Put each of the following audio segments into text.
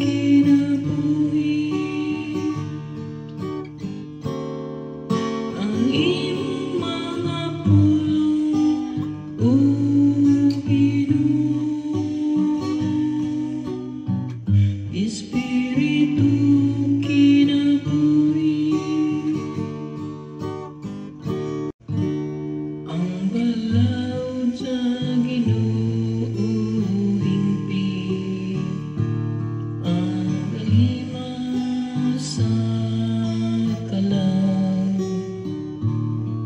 kinabuhi ang imong mga pulong, o Ginoo. Espiritu kinabuhi ang balaod sa Ginoo, hingpit ang kalima sa kalaw,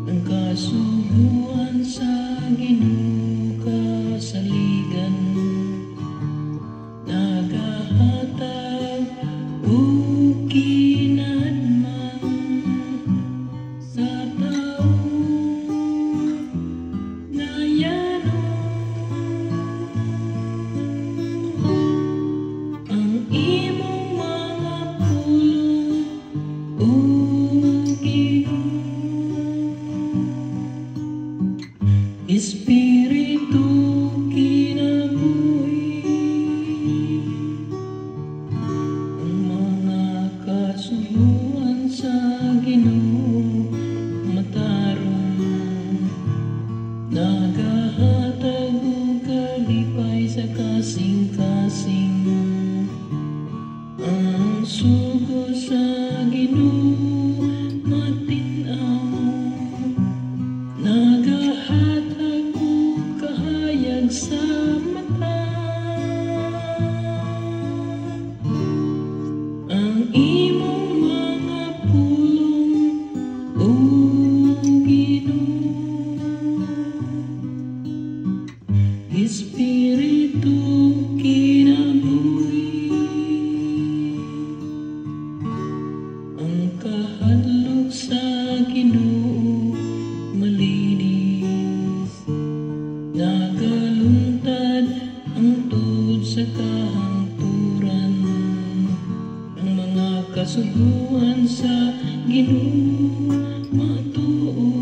ang kasubuan sa Ginoo kasaligan, nagahatag og kinahanglan sa tao. Ang imong mga pulong, o Ginoo. Espiritu kinabuhi ang mga kasubuan sa Ginoo, matarong nagahatag og kalipay sa kasing-kasing. Ang sugo sa Ginoo matin-aw, nagahatag og kahayag sa mata. Ang imong mga pulong, o Ginoo. Espiritu kinabuhi ang kahadlok sa Ginoo malinis, nagaluntad ang tuod sa kahangturan. Ang mga kasuguan sa Ginoo matuod.